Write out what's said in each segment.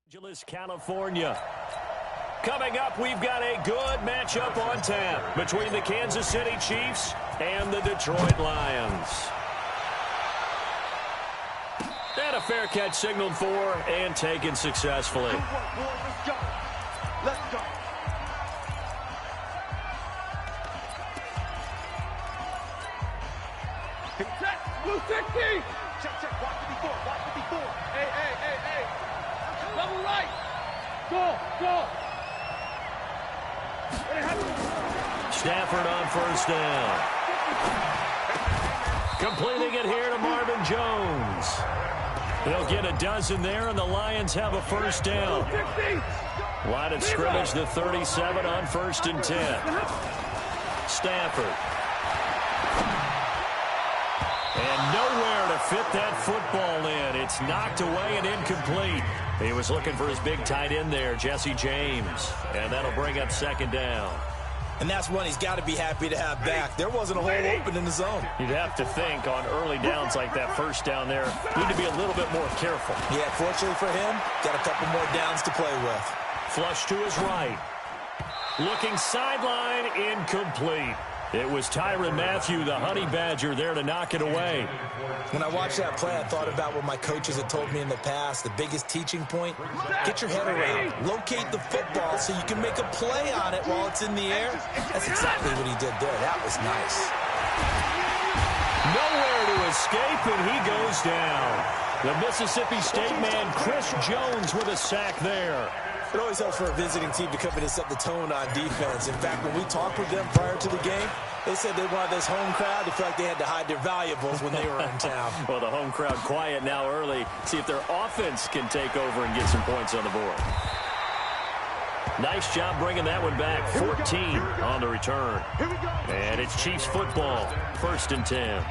Angeles, California. Coming up, we've got a good matchup on tap between the Kansas City Chiefs and the Detroit Lions. And a fair catch signaled for and taken successfully. Let's go. Let's go. Blue 60. Check. Watch the before. Hey. Level right. Go. Stafford on first down. Completing it here to Marvin Jones. They'll get a dozen there, and the Lions have a first down. Line of scrimmage, the 37 on 1st and 10. Stafford. And nowhere to fit that football in. It's knocked away and incomplete. He was looking for his big tight end there, Jesse James. And that'll bring up 2nd down. And that's one he's got to be happy to have back. There wasn't a hole open in the zone. You'd have to think on early downs like that first down there, need to be a little bit more careful. Yeah, fortunately for him, got a couple more downs to play with. Flush to his right. Looking sideline, incomplete. It was Tyrann Mathieu, the Honey Badger, there to knock it away. When I watched that play, I thought about what my coaches had told me in the past. The biggest teaching point, get your head around. Locate the football so you can make a play on it while it's in the air. That's exactly what he did there. That was nice. Nowhere to escape, and he goes down. The Mississippi State man, Chris Jones, with a sack there. It always helps for a visiting team to come in and set the tone on defense. In fact, when we talked with them prior to the game, they said they wanted this home crowd to feel like they had to hide their valuables when they were in town. Well, the home crowd quiet now early. See if their offense can take over and get some points on the board. Nice job bringing that one back. 14 on the return. And it's Chiefs football. 1st and 10.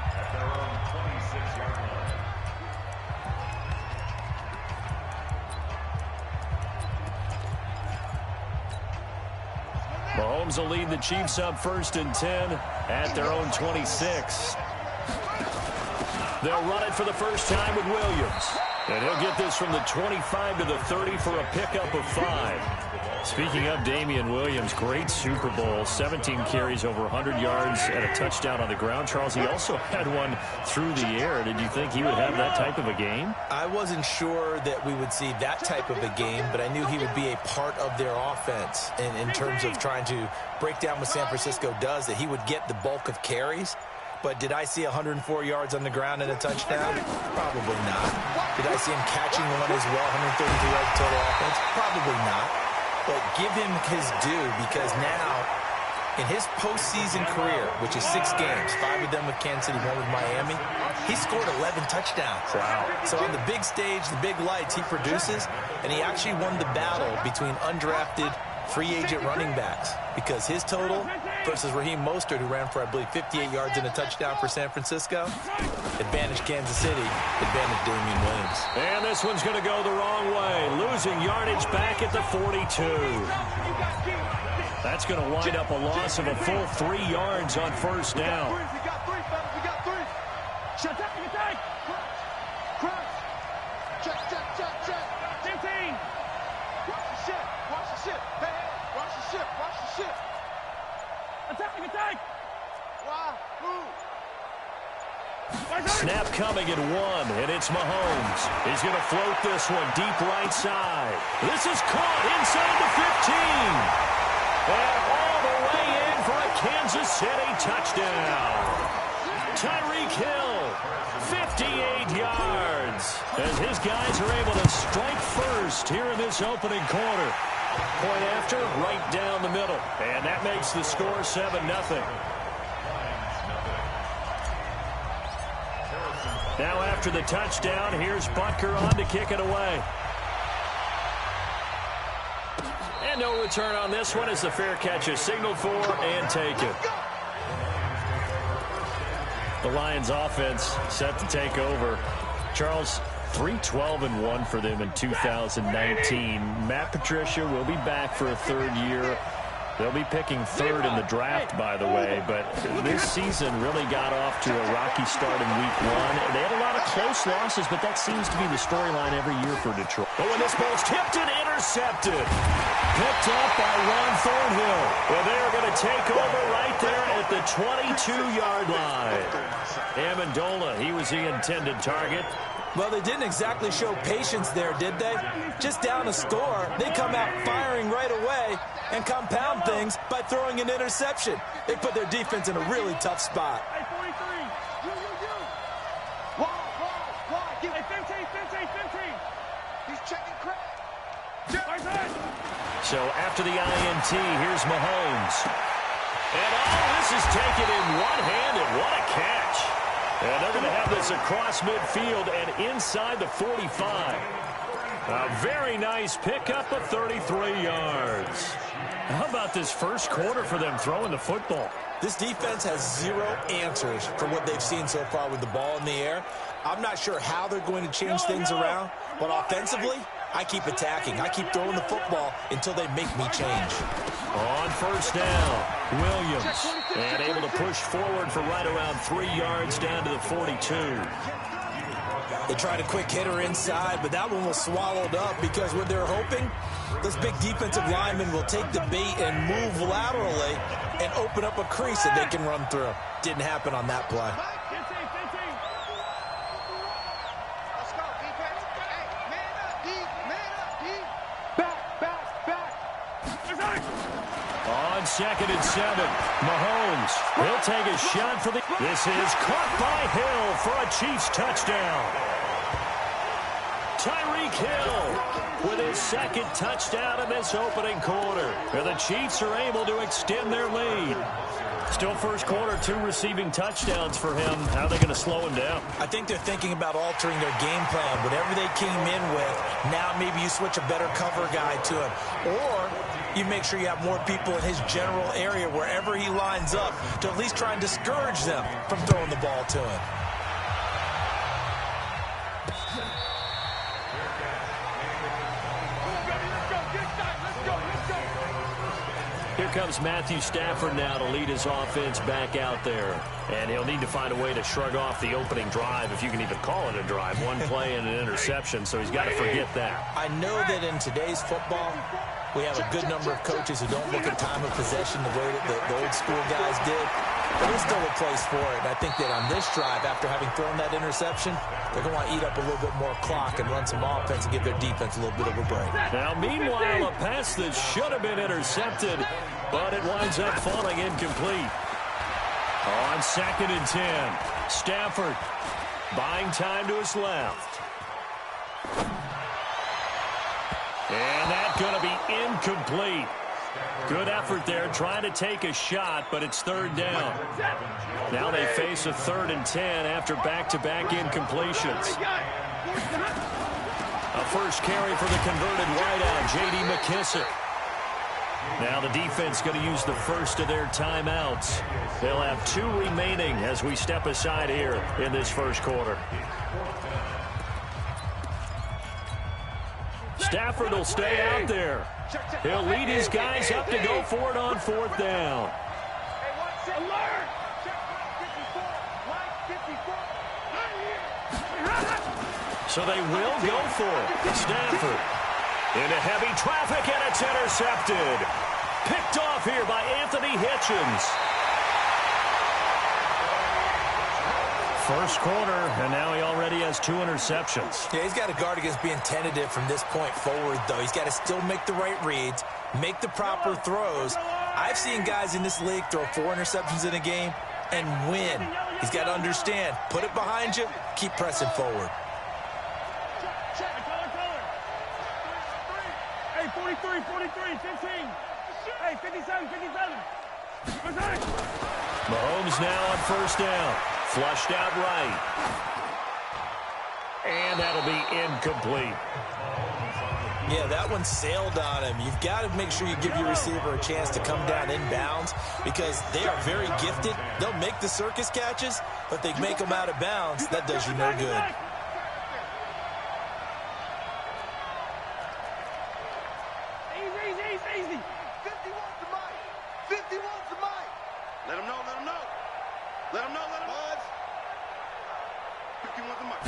Mahomes will lead the Chiefs up 1st and 10 at their own 26. They'll run it for the first time with Williams. And he'll get this from the 25 to the 30 for a pickup of 5. Speaking of Damian Williams, great Super Bowl. 17 carries, over 100 yards, and a touchdown on the ground. Charles, he also had one through the air. Did you think he would have that type of a game? I wasn't sure that we would see that type of a game, but I knew he would be a part of their offense in terms of trying to break down what San Francisco does, that he would get the bulk of carries. But did I see 104 yards on the ground and a touchdown? Probably not. Did I see him catching one as well, 133 yards total offense? Probably not. But give him his due, because now, in his postseason career, which is 6 games, 5 of them with Kansas City, 1 with Miami, he scored 11 touchdowns. Wow. So on the big stage, the big lights, he produces, and he actually won the battle between undrafted free agent running backs, because his total versus Raheem Mostert, who ran for, I believe, 58 yards and a touchdown for San Francisco, advantage Kansas City, advantage Damian Williams. And this one's going to go the wrong way, losing yardage back at the 42. That's going to wind up a loss of a full 3 yards on 1st down. We got 3, fellas. We got 3. Check. Check. 15. Watch the ship. Hey, watch the ship. Attack. Snap coming at 1, and it's Mahomes. He's going to float this one deep right side. This is caught inside the 15. And all the way in for a Kansas City touchdown. Tyreke Hill, 58 yards. As his guys are able to strike first here in this opening quarter. Point after, right down the middle. And that makes the score 7-0. Now after the touchdown, here's Butker on to kick it away. And no return on this one as the fair catch is signaled for and taken. The Lions offense set to take over. Charles, 3-12-1 for them in 2019. Matt Patricia will be back for a 3rd year. They'll be picking third in the draft, by the way, but this season really got off to a rocky start in week 1. They had a lot of close losses, but that seems to be the storyline every year for Detroit. Oh, and this ball's tipped and intercepted. Picked up by Ron Thornhill. And they're going to take over right there at the 22-yard line. Amendola, he was the intended target. Well, they didn't exactly show patience there, did they? Just down a score, they come out firing right away and compound things by throwing an interception. They put their defense in a really tough spot. Hey, 43. Why? Give me 15. He's checking crack. So after the INT, here's Mahomes. And this is taken in one-handed. What a catch. And they're going to have this across midfield and inside the 45. A very nice pickup of 33 yards. How about this first quarter for them throwing the football? This defense has zero answers for what they've seen so far with the ball in the air. I'm not sure how they're going to change things around, but offensively, I keep attacking. I keep throwing the football until they make me change. On first down, Williams, and able to push forward for right around 3 yards down to the 42. They tried a quick hitter inside, but that one was swallowed up because what they're hoping, those big defensive linemen will take the bait and move laterally and open up a crease that they can run through. Didn't happen on that play. On 2nd and 7, Mahomes, he'll take a shot for the... This is caught by Hill for a Chiefs touchdown. Tyreke Hill with his 2nd touchdown in this opening quarter. And the Chiefs are able to extend their lead. Still first quarter, 2 receiving touchdowns for him. How are they going to slow him down? I think they're thinking about altering their game plan. Whatever they came in with, now maybe you switch a better cover guy to him. Or you make sure you have more people in his general area wherever he lines up to at least try and discourage them from throwing the ball to him. Here comes Matthew Stafford now to lead his offense back out there. And he'll need to find a way to shrug off the opening drive, if you can even call it a drive. 1 play and an interception, so he's got to forget that. I know that in today's football, we have a good number of coaches who don't look at time of possession the way that the old school guys did. But there's still a place for it. And I think that on this drive, after having thrown that interception, they're going to want to eat up a little bit more clock and run some offense and give their defense a little bit of a break. Now, meanwhile, a pass that should have been intercepted, but it winds up falling incomplete. On 2nd and 10, Stafford buying time to his left. And that's going to be incomplete. Good effort there, trying to take a shot, but it's 3rd down. Now they face a 3rd and 10 after back-to-back incompletions. A first carry for the converted wideout, J.D. McKissick. Now the defense going to use the first of their timeouts. They'll have 2 remaining as we step aside here in this first quarter. Stafford will stay out there. He'll lead his guys up to go for it on 4th down. So they will go for it. Stafford into heavy traffic, and it's intercepted. Picked off here by Anthony Hitchens. First quarter, and now he already has 2 interceptions. Yeah, he's got to guard against being tentative from this point forward, though. He's got to still make the right reads, make the proper throws. I've seen guys in this league throw 4 interceptions in a game and win. He's got to understand, put it behind you, keep pressing forward. Hey, 43, 15. Hey, 57. Mahomes now on first down. Flushed out right. And that'll be incomplete. Yeah, that one sailed on him. You've got to make sure you give your receiver a chance to come down inbounds because they are very gifted. They'll make the circus catches, but they make them out of bounds. That does you no good. Easy. 50 wants the mic. Let him know, let him know. Let him know, let him know. 51 the mark.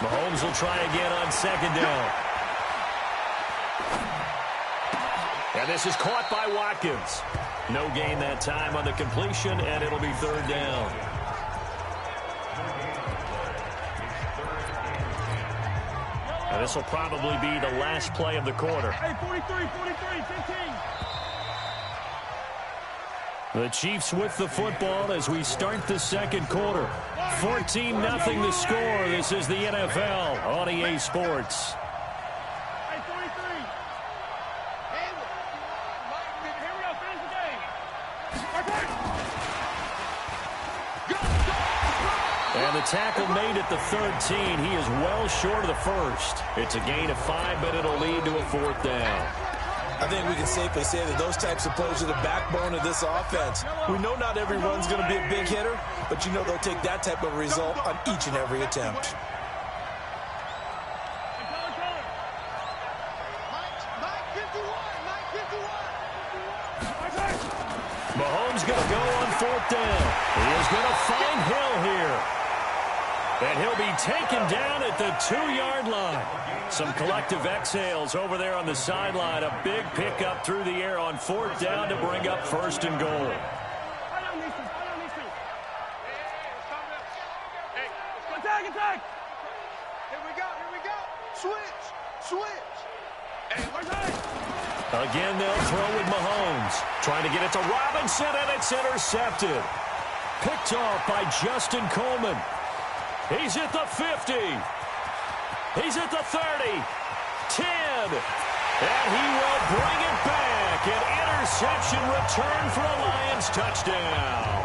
Mahomes will try again on second down. And this is caught by Watkins. No gain that time on the completion, and it'll be third down. And this will probably be the last play of the quarter. Hey, 43, 15. The Chiefs with the football as we start the second quarter. 14-0 the score. This is the NFL on EA Sports. Hey, 43. Here we go, finish the game. And the tackle made at the 13. He is well short of the first. It's a gain of 5, but it'll lead to a fourth down. I think we can safely say that those types of plays are the backbone of this offense. We know not every run's going to be a big hitter, but you know they'll take that type of result on each and every attempt. Mahomes going to go on fourth down. He is going to find Hill here. And he'll be taken down at the 2-yard line. Some collective exhales over there on the sideline. A big pickup through the air on fourth down to bring up first and goal. Attack. Here we go. Switch. Hey, Again, they'll throw with Mahomes. Trying to get it to Robinson, and it's intercepted. Picked off by Justin Coleman. He's at the 50. He's at the 30. 10. And he will bring it back. An interception return for a Lions touchdown.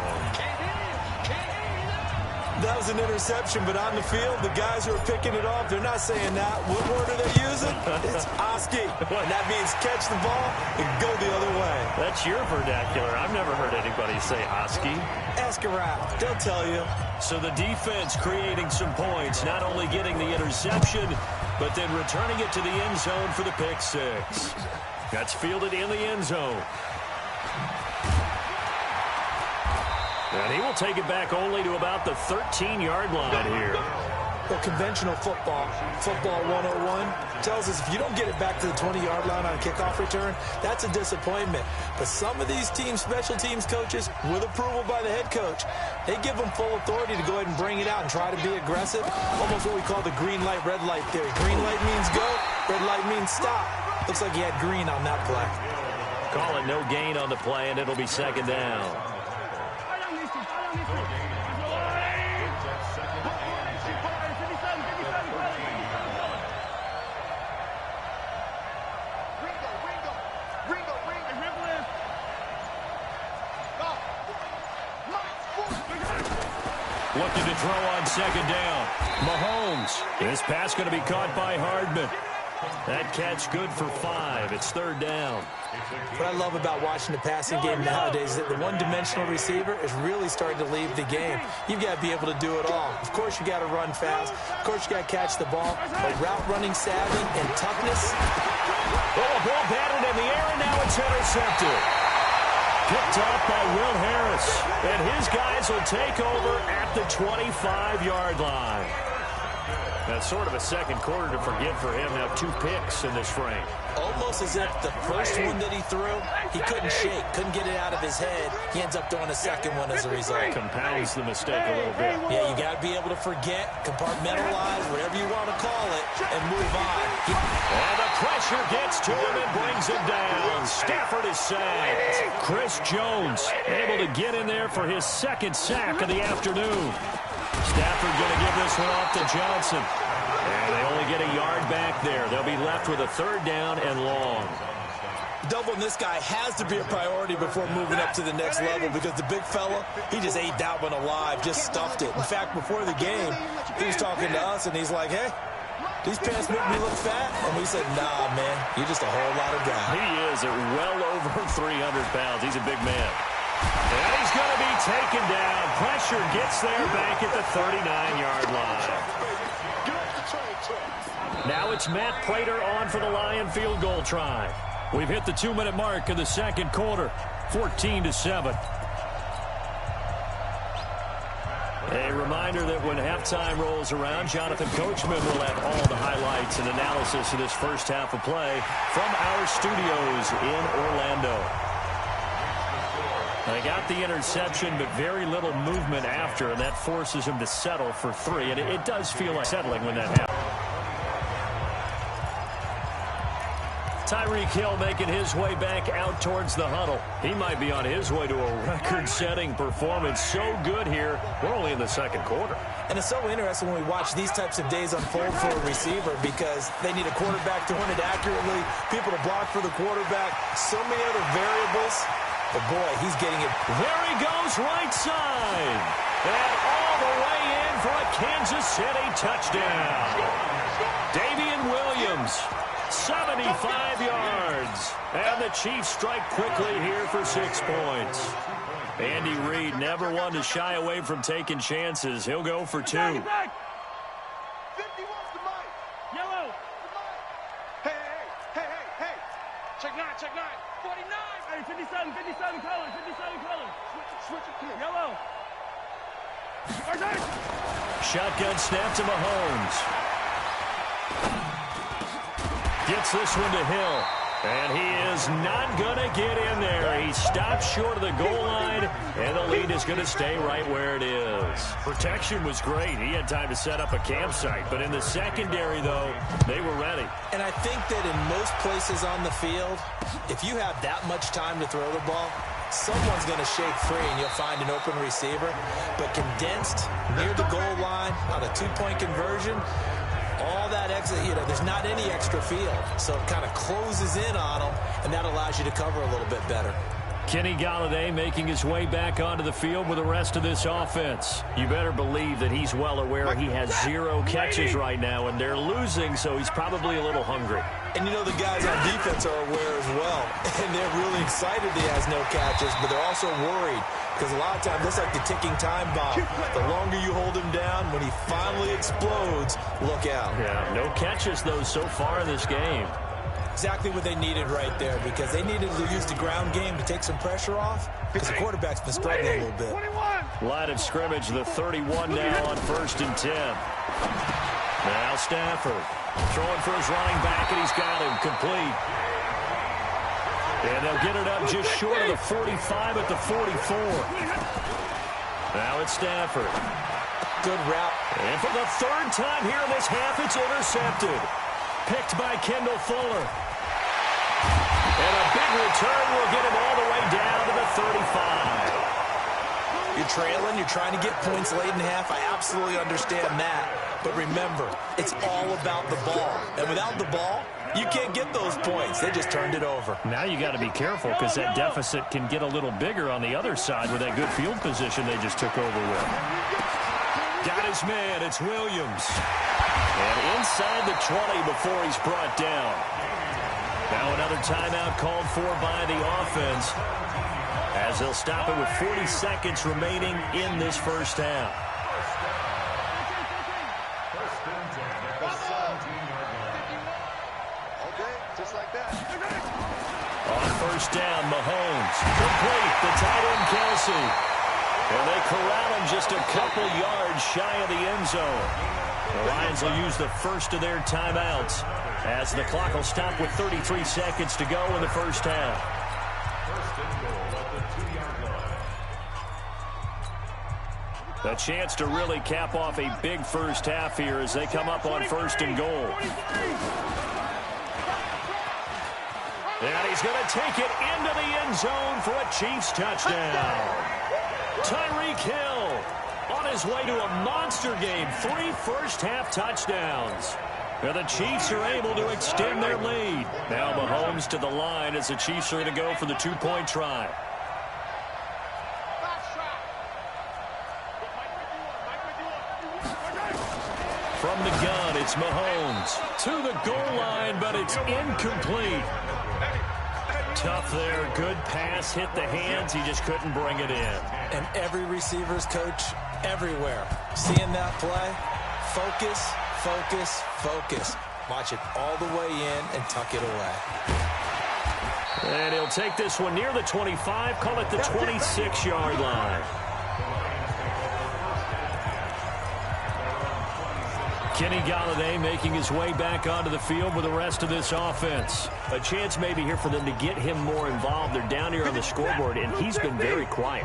That was an interception, but on the field, the guys who are picking it off, they're not saying that. What word are they using? It's Oski. And that means catch the ball and go the other way. That's your vernacular. I've never heard anybody say Oski. Ask around. They'll tell you. So the defense creating some points, not only getting the interception, but then returning it to the end zone for the pick six. That's fielded in the end zone. And he will take it back only to about the 13-yard line here. Well, conventional football 101, tells us if you don't get it back to the 20-yard line on a kickoff return, that's a disappointment. But some of these teams, special teams coaches, with approval by the head coach, they give them full authority to go ahead and bring it out and try to be aggressive. Almost what we call the green light, red light theory. Green light means go, red light means stop. Looks like he had green on that play. Call it no gain on the play, and it'll be second down. Looking to throw on second down. Mahomes. This pass going to be caught by Hardman. That catch good for 5. It's third down. What I love about watching the passing game nowadays is that the one-dimensional receiver is really starting to leave the game. You've got to be able to do it all. Of course, you got to run fast. Of course, you got to catch the ball. But route running savvy and toughness. Oh, a ball batted in the air, and now it's intercepted. Picked off by Will Harris. And his guys will take over at the 25-yard line. That's sort of a second quarter to forget for him. Now 2 picks in this frame. Almost as if the first one that he threw, he couldn't shake, couldn't get it out of his head. He ends up throwing a second one as a result. Compounds the mistake a little bit. Yeah, you got to be able to forget, compartmentalize, whatever you want to call it, and move on. And the pressure gets to him and brings him down. Stafford is sacked. Chris Jones able to get in there for his second sack of the afternoon. Stafford going to give this one off to Johnson. And they only get a yard back there. They'll be left with a third down and long. Doubling this guy has to be a priority before moving up to the next level because the big fella, he just ate that one alive, just stuffed it. In fact, before the game, he was talking to us, and he's like, hey, these pants make me look fat? And we said, nah, man, you're just a whole lot of guy. He is at well over 300 pounds. He's a big man. And he's going to be taken down. Pressure gets there back at the 39-yard line. Now it's Matt Prater on for the Lion field goal try. We've hit the 2-minute mark of the second quarter. 14-7. reminder that when halftime rolls around, Jonathan Coachman will have all the highlights and analysis of this first half of play from our studios in Orlando. They got the interception, but very little movement after, and that forces him to settle for 3. And it does feel like settling when that happens. Tyreke Hill making his way back out towards the huddle. He might be on his way to a record-setting performance. So good here. We're only in the second quarter. And it's so interesting when we watch these types of days unfold for a receiver because they need a quarterback to run it accurately, people to block for the quarterback, so many other variables. But, boy, he's getting it. There he goes, right side. And all the way in for a Kansas City touchdown. Davian Williams. 75 yards. And the Chiefs strike quickly here for 6 points. Andy Reid never one to shy away from taking chances. He'll go for 2. 50 wants the mic. Yellow. Hey. Check 9. 49. Hey, 57 colors. Switch it clear. Yellow. Shotgun snap to Mahomes. Gets this one to Hill. And he is not going to get in there. He stops short of the goal line, and the lead is going to stay right where it is. Protection was great. He had time to set up a campsite. But in the secondary, though, they were ready. And I think that in most places on the field, if you have that much time to throw the ball, someone's going to shake free and you'll find an open receiver. But condensed near the goal line on a 2-point conversion, all that exit, there's not any extra field. So it kind of closes in on them, and that allows you to cover a little bit better. Kenny Golladay making his way back onto the field with the rest of this offense. You better believe that he's well aware he has 0 catches right now, and they're losing, so he's probably a little hungry. And the guys on defense are aware as well. And they're really excited he has no catches, but they're also worried because a lot of times it's like the ticking time bomb. The longer you hold him down, when he finally explodes, look out. Yeah, no catches, though, so far in this game. Exactly what they needed right there because they needed to use the ground game to take some pressure off because the quarterback's been struggling a little bit. Line of scrimmage, the 31 now on 1st and 10. Now Stafford throwing for his running back, and he's got him complete. And they'll get it up just short of the 45 at the 44. Now it's Stafford. Good route. And for the 3rd time here in this half, it's intercepted. Picked by Kendall Fuller. And a big return will get him all the way down to the 35. You're trailing. You're trying to get points late in half. I absolutely understand that. But remember, it's all about the ball. And without the ball, you can't get those points. They just turned it over. Now you got to be careful because that deficit can get a little bigger on the other side with that good field position they just took over with. Got his man. It's Williams. And inside the 20 before he's brought down. Now another timeout called for by the offense as they'll stop it with 40 seconds remaining in this first half. On 1st down, Mahomes. Complete. The tight end, Kelsey. And they corral him just a couple yards shy of the end zone. The Lions will use the first of their timeouts as the clock will stop with 33 seconds to go in the first half. A chance to really cap off a big first half here as they come up on 1st and goal. And he's going to take it into the end zone for a Chiefs touchdown. Tyreke Hill on his way to a monster game. 3 first-half touchdowns. And the Chiefs are able to extend their lead. Now Mahomes to the line as the Chiefs are going to go for the 2-point try. From the gun, it's Mahomes to the goal line, but it's incomplete. Tough there. Good pass. Hit the hands. He just couldn't bring it in. And every receiver's coach everywhere. Seeing that play, focus, focus, focus. Watch it all the way in and tuck it away. And he'll take this one near the 25, call it the 26-yard line. Kenny Galladay making his way back onto the field with the rest of this offense. A chance maybe here for them to get him more involved. They're down here on the scoreboard, and he's been very quiet.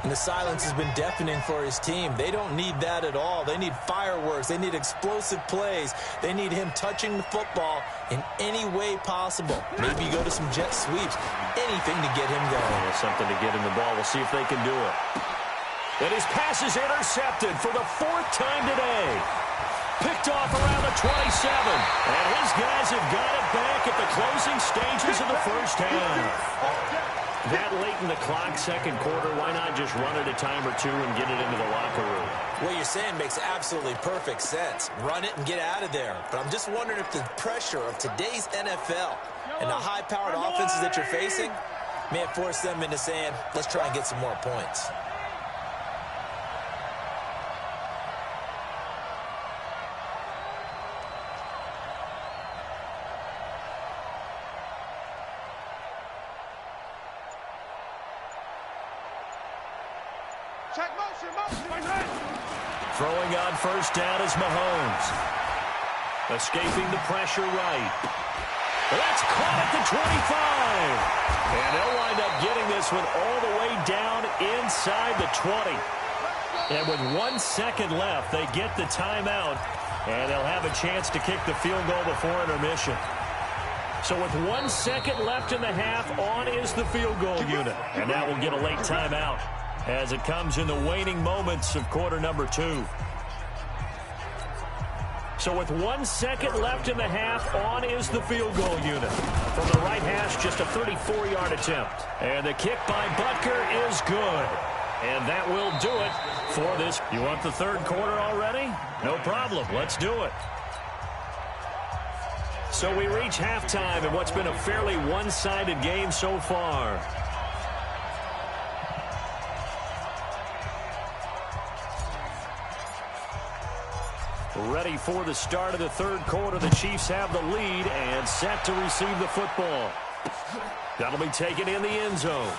And the silence has been deafening for his team. They don't need that at all. They need fireworks. They need explosive plays. They need him touching the football in any way possible. Maybe go to some jet sweeps. Anything to get him going. Yeah, something to get him the ball. We'll see if they can do it. And his pass is intercepted for the 4th time today. Picked off around the 27. And his guys have got it back at the closing stages of the first half. That late in the clock, second quarter, why not just run it a time or two and get it into the locker room? What you're saying makes absolutely perfect sense. Run it and get out of there. But I'm just wondering if the pressure of today's NFL and the high-powered offenses that you're facing may have forced them into saying, let's try and get some more points. Check motion. Throwing on first down is Mahomes. Escaping the pressure right. That's caught at the 25. And they'll wind up getting this one all the way down inside the 20. And with 1 second left, they get the timeout. And they'll have a chance to kick the field goal before intermission. So with 1 second left in the half, on is the field goal unit. And now we'll get a late timeout as it comes in the waning moments of quarter number 2. So with 1 second left in the half, on is the field goal unit. From the right hash, just a 34-yard attempt. And the kick by Butker is good. And that will do it for this. You want the third quarter already? No problem. Let's do it. So we reach halftime in what's been a fairly one-sided game so far. Ready for the start of the third quarter. The Chiefs have the lead and set to receive the football. That'll be taken in the end zone.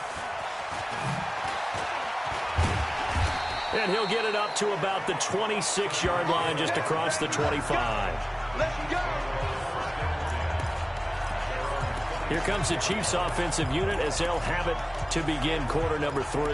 And he'll get it up to about the 26-yard line, just across the 25. Let's go. Here comes the Chiefs offensive unit as they'll have it to begin quarter number 3.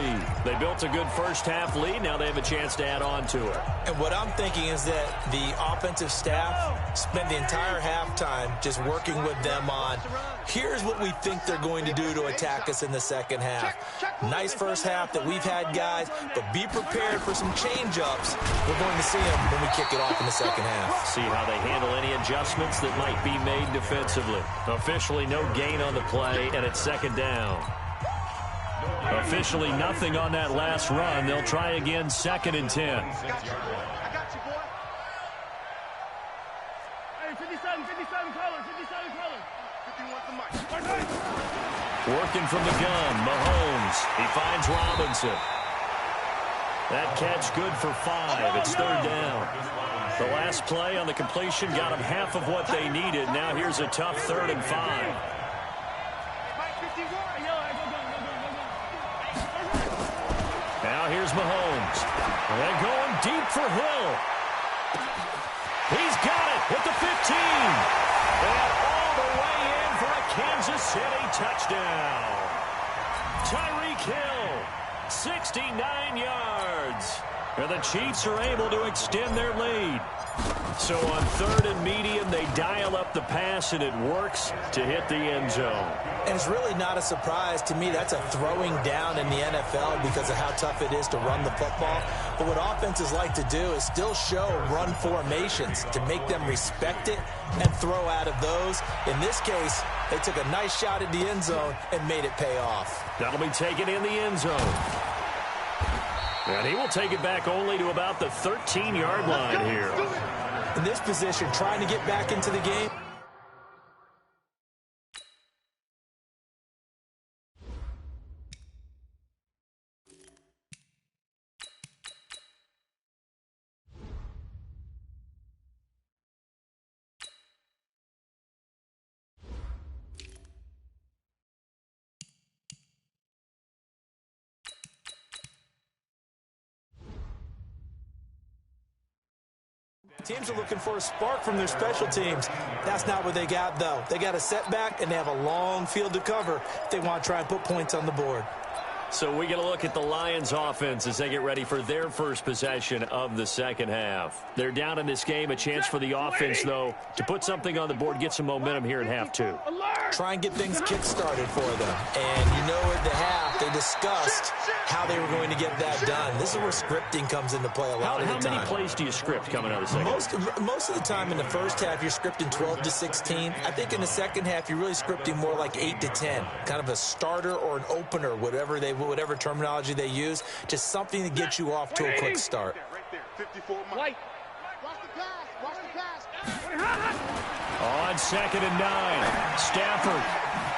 They built a good first half lead. Now they have a chance to add on to it. And what I'm thinking is that the offensive staff spent the entire halftime just working with them on, here's what we think they're going to do to attack us in the second half. Nice first half that we've had, guys, but be prepared for some change-ups. We're going to see them when we kick it off in the second half. See how they handle any adjustments that might be made defensively. Officially no gain on the play, and it's second down. Officially nothing on that last run. They'll try again, 2nd and 10. I got you, boy. Hey, 57 colors. 51 the mic. Working from the gun, Mahomes. He finds Robinson. That catch good for 5. It's third down. The last play on the completion got them half of what they needed. Now here's a tough 3rd and 5. Now here's Mahomes. And going deep for Hill. He's got it at the 15. And all the way in for a Kansas City touchdown. Tyreke Hill, 69 yards. And the Chiefs are able to extend their lead. So on 3rd and medium, they dial up the pass, and it works to hit the end zone. And it's really not a surprise to me. That's a throwing down in the NFL because of how tough it is to run the football. But what offenses like to do is still show run formations to make them respect it and throw out of those. In this case, they took a nice shot at the end zone and made it pay off. That'll be taken in the end zone. And he will take it back only to about the 13-yard line here. In this position, trying to get back into the game. Teams are looking for a spark from their special teams. That's not what they got, though. They got a setback, and they have a long field to cover if they want to try and put points on the board. So we get a look at the Lions offense as they get ready for their first possession of the second half. They're down in this game. A chance for the offense, though, to put something on the board, get some momentum here in half two. Try and get things kick-started for them. And you know at the half, they discussed how they were going to get that done. This is where scripting comes into play a lot of the time. How many plays do you script coming out of the second? Most of the time in the first half, you're scripting 12 to 16. I think in the second half, you're really scripting more like 8 to 10. Kind of a starter or an opener, whatever terminology they use. Just something to get you off to a quick start. On 2nd and 9, Stafford.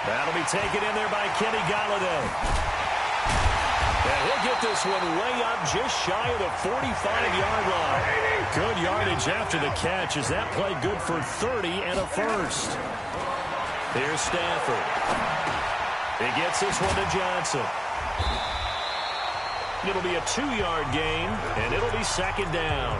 That'll be taken in there by Kenny Golladay. And he'll get this one way up just shy of the 45-yard line. Good yardage after the catch as that play good for 30 and a first. Here's Stafford. He gets this one to Johnson. It'll be a 2-yard gain, and it'll be second down.